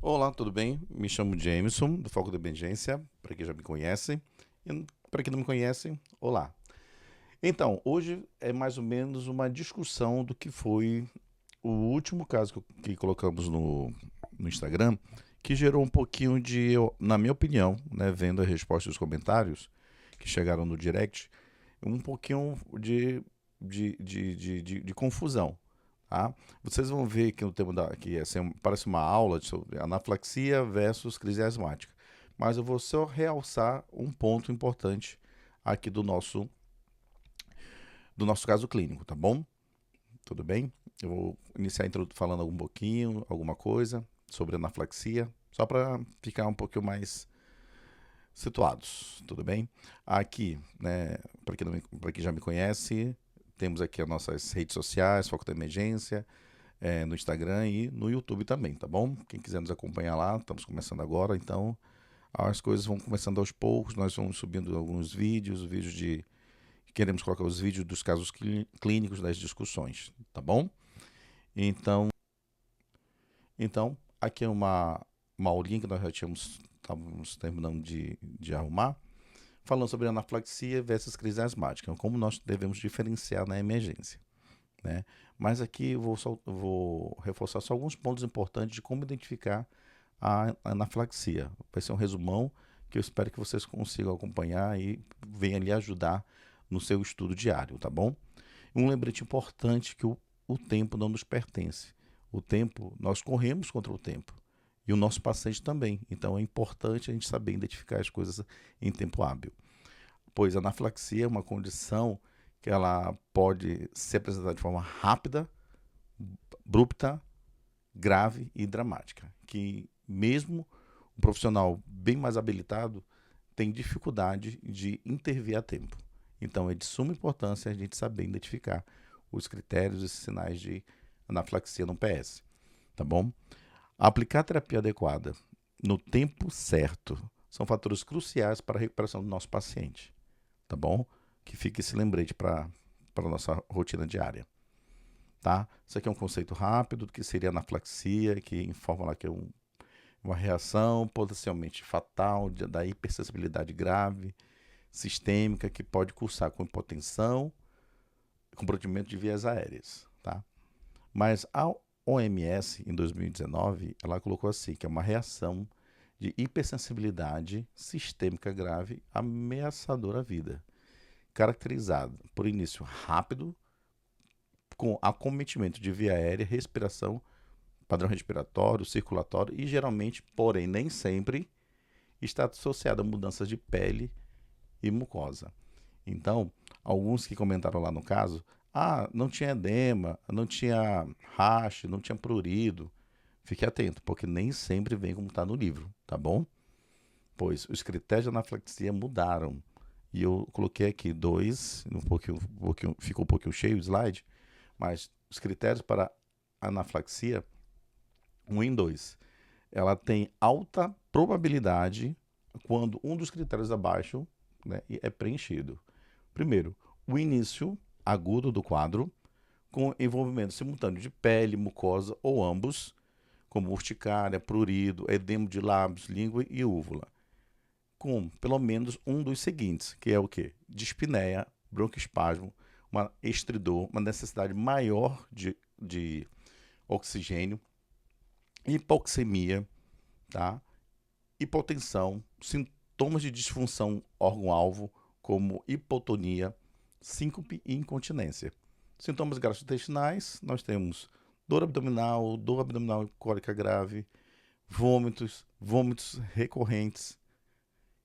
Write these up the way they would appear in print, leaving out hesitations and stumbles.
Olá, tudo bem? Me chamo Jameson, do Foco de Emergência, para quem já me conhece. E para quem não me conhece, olá. Então, hoje é mais ou menos uma discussão do que foi o último caso que colocamos no Instagram, que gerou um pouquinho de, na minha opinião, né, vendo a resposta dos comentários que chegaram no direct, um pouquinho de confusão. Tá? Vocês vão ver que o tema que parece uma aula sobre anafilaxia versus crise asmática. Mas eu vou só realçar um ponto importante aqui do nosso caso clínico, tá bom? Tudo bem? Eu vou iniciar falando um pouquinho, alguma coisa sobre anafilaxia, só para ficar um pouquinho mais situados, tudo bem? Aqui, né, para quem já me conhece, temos aqui as nossas redes sociais, Foco da Emergência, no Instagram e no YouTube também, tá bom? Quem quiser nos acompanhar lá, estamos começando agora, então as coisas vão começando aos poucos, nós vamos subindo alguns vídeos queremos colocar os vídeos dos casos clínicos das discussões, tá bom? Então aqui é uma aulinha que nós já estávamos terminando de arrumar, falando sobre anafilaxia versus crise asmática, como nós devemos diferenciar na emergência, né? Mas aqui eu vou reforçar só alguns pontos importantes de como identificar a anafilaxia. Vai ser um resumão que eu espero que vocês consigam acompanhar e venha lhe ajudar no seu estudo diário, tá bom? Um lembrete importante que o tempo não nos pertence. O tempo, nós corremos contra o tempo. E o nosso paciente também. Então é importante a gente saber identificar as coisas em tempo hábil. Pois a anafilaxia é uma condição que ela pode se apresentar de forma rápida, abrupta, grave e dramática, que mesmo um profissional bem mais habilitado tem dificuldade de intervir a tempo. Então é de suma importância a gente saber identificar os critérios e sinais de anafilaxia no PS, tá bom? Aplicar a terapia adequada no tempo certo são fatores cruciais para a recuperação do nosso paciente, tá bom? Que fique esse lembrete para a nossa rotina diária. Tá? Isso aqui é um conceito rápido do que seria anafilaxia, que informa lá que é uma reação potencialmente fatal da hipersensibilidade grave, sistêmica, que pode cursar com hipotensão, comprometimento de vias aéreas. Tá? Mas a OMS, em 2019, ela colocou assim, que é uma reação de hipersensibilidade sistêmica grave ameaçadora à vida, caracterizada por início rápido, com acometimento de via aérea, respiração, padrão respiratório, circulatório e geralmente, porém nem sempre, está associado a mudanças de pele e mucosa. Então, alguns que comentaram lá no caso, não tinha edema, não tinha rash, não tinha prurido. Fique atento, porque nem sempre vem como está no livro, tá bom? Pois os critérios de anafilaxia mudaram. E eu coloquei aqui dois, ficou um pouquinho cheio o slide, mas os critérios para anafilaxia 1 e 2. Ela tem alta probabilidade quando um dos critérios abaixo, né, é preenchido. Primeiro, o início agudo do quadro, com envolvimento simultâneo de pele, mucosa ou ambos, como urticária, prurido, edema de lábios, língua e úvula. Com pelo menos um dos seguintes, que é o quê? Dispneia, broncoespasmo, uma estridor, uma necessidade maior de oxigênio, hipoxemia, tá? Hipotensão, sintomas de disfunção órgão-alvo, como hipotonia, síncope e incontinência. Sintomas gastrointestinais, nós temos dor abdominal cólica grave, vômitos recorrentes,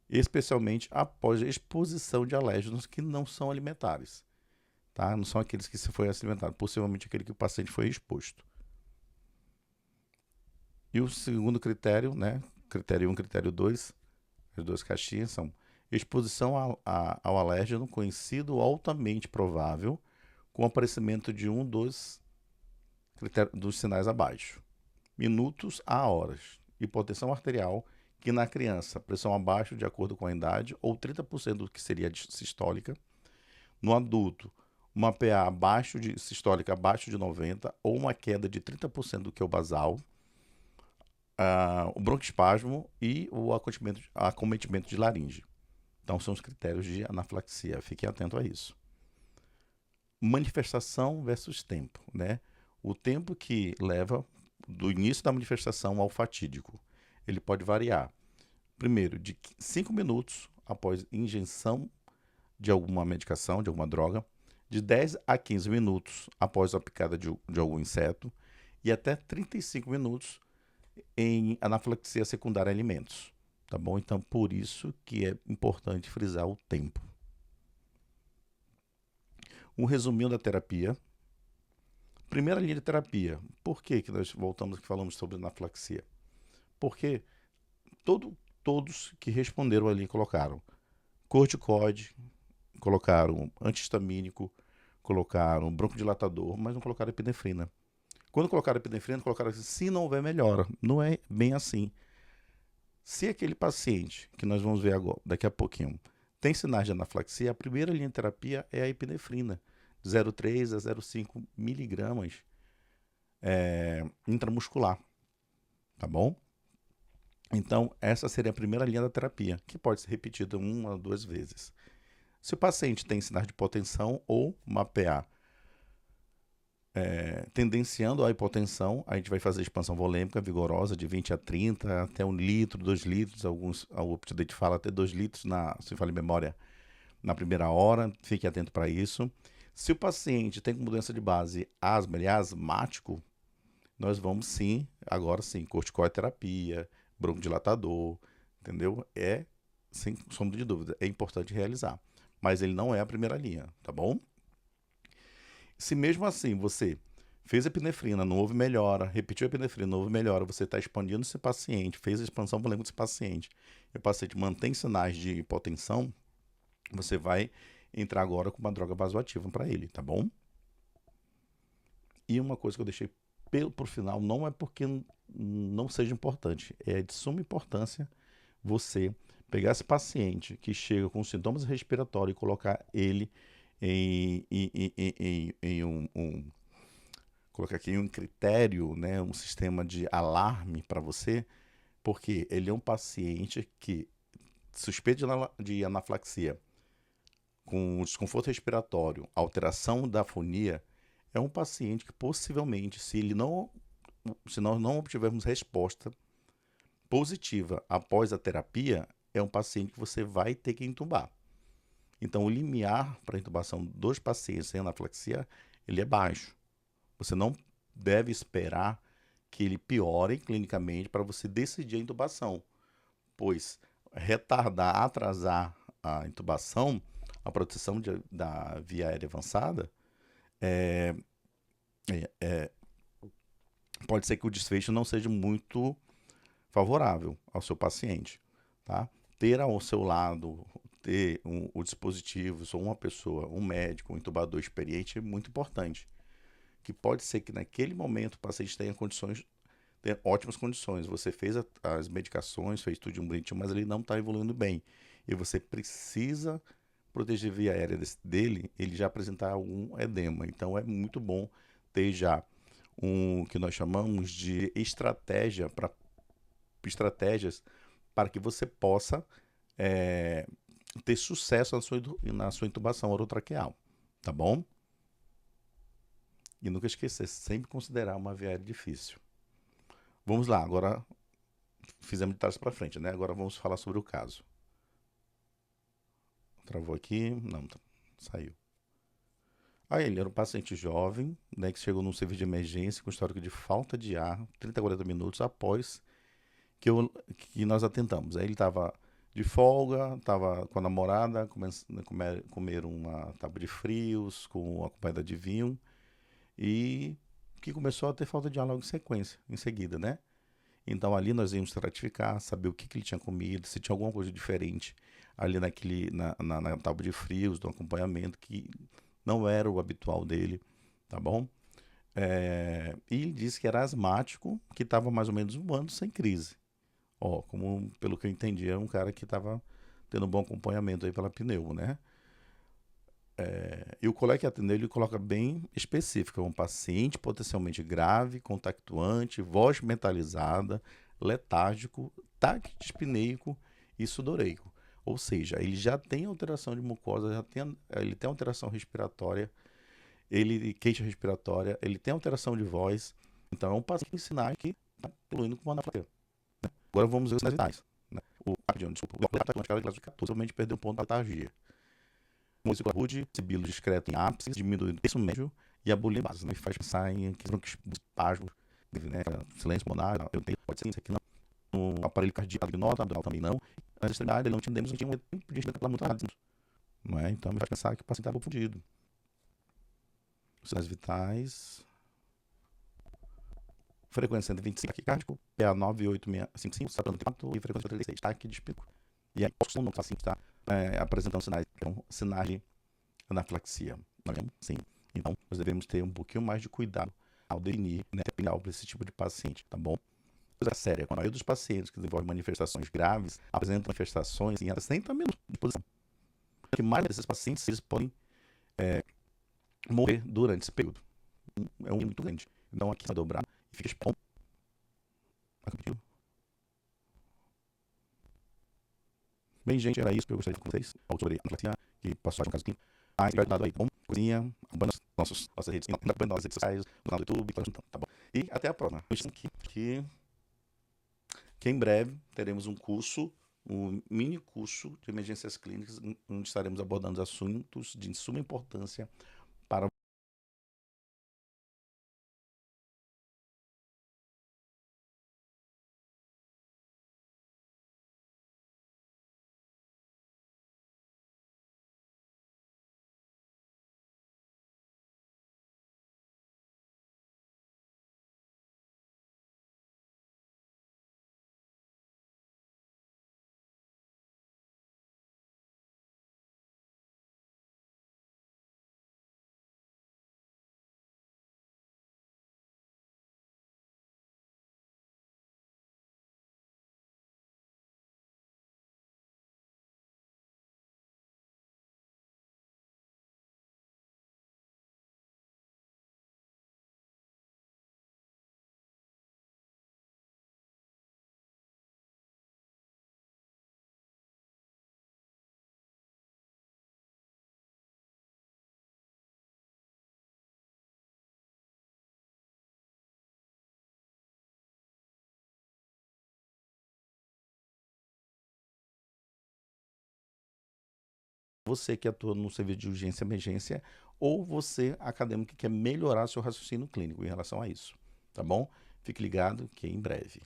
especialmente após a exposição de alérgenos que não são alimentares. Tá? Não são aqueles que se foi alimentado, possivelmente aquele que o paciente foi exposto. E o segundo critério, né? Critério 1, critério 2, as duas caixinhas são exposição ao alérgeno conhecido altamente provável com aparecimento de um dos sinais abaixo. Minutos a horas. Hipotensão arterial, que na criança, pressão abaixo de acordo com a idade, ou 30% do que seria sistólica. No adulto, uma PA sistólica abaixo de 90, ou uma queda de 30% do que é o basal. o broncoespasmo e o acometimento de laringe. Então, são os critérios de anafilaxia. Fique atento a isso. Manifestação versus tempo, né? O tempo que leva do início da manifestação ao fatídico, ele pode variar. Primeiro, de 5 minutos após injeção de alguma medicação, de alguma droga, de 10 a 15 minutos após a picada de algum inseto e até 35 minutos em anafilaxia secundária a alimentos, tá bom? Então, por isso que é importante frisar o tempo. Um resuminho da terapia. Primeira linha de terapia. Por que nós voltamos aqui e falamos sobre anafilaxia? Porque todos que responderam ali colocaram corticoide, colocaram antihistamínico, colocaram broncodilatador, mas não colocaram epinefrina. Quando colocaram epinefrina, colocaram assim, se não houver melhora. Não é bem assim. Se aquele paciente, que nós vamos ver agora, daqui a pouquinho, tem sinais de anafilaxia, a primeira linha de terapia é a epinefrina, de 0,3 a 0,5 miligramas intramuscular, tá bom? Então, essa seria a primeira linha da terapia, que pode ser repetida 1 a 2 vezes. Se o paciente tem sinais de hipotensão ou mapear tendenciando à hipotensão, a gente vai fazer expansão volêmica vigorosa de 20 a 30, até 1 litro, 2 litros, alguns, o UpToDate fala até 2 litros, se fala em memória, na primeira hora, fique atento para isso. Se o paciente tem como doença de base asma, ele é asmático, nós vamos sim, agora sim, corticoterapia, broncodilatador, entendeu? Sem sombra de dúvida, é importante realizar, mas ele não é a primeira linha, tá bom? Se mesmo assim você fez a epinefrina, não houve melhora, repetiu a epinefrina, não houve melhora, você está expandindo esse paciente, fez a expansão volêmica desse paciente, e o paciente mantém sinais de hipotensão, você vai entrar agora com uma droga vasoativa para ele, tá bom? E uma coisa que eu deixei por final, não é porque não seja importante, é de suma importância você pegar esse paciente que chega com sintomas respiratórios e colocar ele colocar aqui um critério, né, um sistema de alarme para você, porque ele é um paciente que suspeita de anafilaxia, com desconforto respiratório, alteração da afonia, é um paciente que possivelmente, se nós não obtivermos resposta positiva após a terapia, é um paciente que você vai ter que intubar. Então, o limiar para a intubação dos pacientes sem anafilaxia, ele é baixo. Você não deve esperar que ele piore clinicamente para você decidir a intubação, pois retardar, atrasar a intubação, a proteção da via aérea avançada, pode ser que o desfecho não seja muito favorável ao seu paciente, tá? Ter ao seu lado o dispositivo, só uma pessoa, um médico, um intubador experiente é muito importante. Que pode ser que naquele momento o paciente tenha ótimas condições. Você fez as medicações, fez tudo de um bonitinho, mas ele não está evoluindo bem. E você precisa proteger a via aérea dele, ele já apresentar algum edema. Então é muito bom ter já que nós chamamos de estratégias para que você possa ter sucesso na sua intubação orotraqueal, tá bom? E nunca esquecer, sempre considerar uma via aérea difícil. Vamos lá, agora fizemos de trás para frente, né? Agora vamos falar sobre o caso. Travou aqui, não, saiu. Aí ele era um paciente jovem, né, que chegou num serviço de emergência com histórico de falta de ar, 30 a 40 minutos após que nós atentamos. Aí ele estava de folga, estava com a namorada, comer uma tábua de frios com acompanhada de vinho, e que começou a ter falta de ar logo em seguida, né? Então ali nós íamos estratificar, saber o que ele tinha comido, se tinha alguma coisa diferente ali na tábua de frios, do acompanhamento, que não era o habitual dele, tá bom? E ele disse que era asmático, que estava mais ou menos 1 ano sem crise. Como pelo que eu entendi, é um cara que estava tendo um bom acompanhamento aí pela pneumo, né? E o colega que atendeu, ele coloca bem específico, é um paciente potencialmente grave, contactuante, voz mentalizada, letárgico, taquidispneico e sudoreico. Ou seja, ele já tem alteração de mucosa, ele tem alteração respiratória, ele queixa respiratória, ele tem alteração de voz. Então é um paciente em sinais que está evoluindo com anafilaxia. Agora vamos ver os sinais vitais. Né? Desculpa, o está com a escala de classe 14, possivelmente perdeu um ponto de letargia. Música rude, sibilo discreto em ápice, diminui no terço médio e a bulia base, né? Faz pensar em espasmos, né? Silêncio pulmonar, eu tenho, pode ser isso aqui não. No aparelho cardíaco, nota abdominal também não. Nas extremidades, ele não entendemos que tinha um tempo de estar muito rápido. Não é? Então, me faz pensar que o paciente está confundido. Os sinais vitais. Frequência 125 taquicárdico, PA 98655, saturando 4 e frequência 36, taquidispneico. E aí, qual o paciente está apresentando sinais, então, sinais de anafilaxia. Sim. Então, nós devemos ter um pouquinho mais de cuidado ao definir, né, para esse tipo de paciente, tá bom? Coisa séria, quando a maioria dos pacientes que desenvolvem manifestações graves apresentam manifestações em até 60 minutos de posição. Porque mais desses pacientes eles podem morrer durante esse período. É um muito grande. Então, aqui vai dobrar e fica expondo. Bem, gente, era isso que eu gostaria de falar com vocês. Algo sobre a anafilaxia, que passou a um caso clínico. Mais cuidado aí, tá bom? Coisinha, nossas redes sociais, no canal do YouTube, tá bom? E até a próxima. Que em breve teremos um curso, um mini curso de emergências clínicas, onde estaremos abordando assuntos de suma importância para você que atua no serviço de urgência e emergência, ou você, acadêmico, que quer melhorar seu raciocínio clínico em relação a isso, tá bom? Fique ligado que em breve.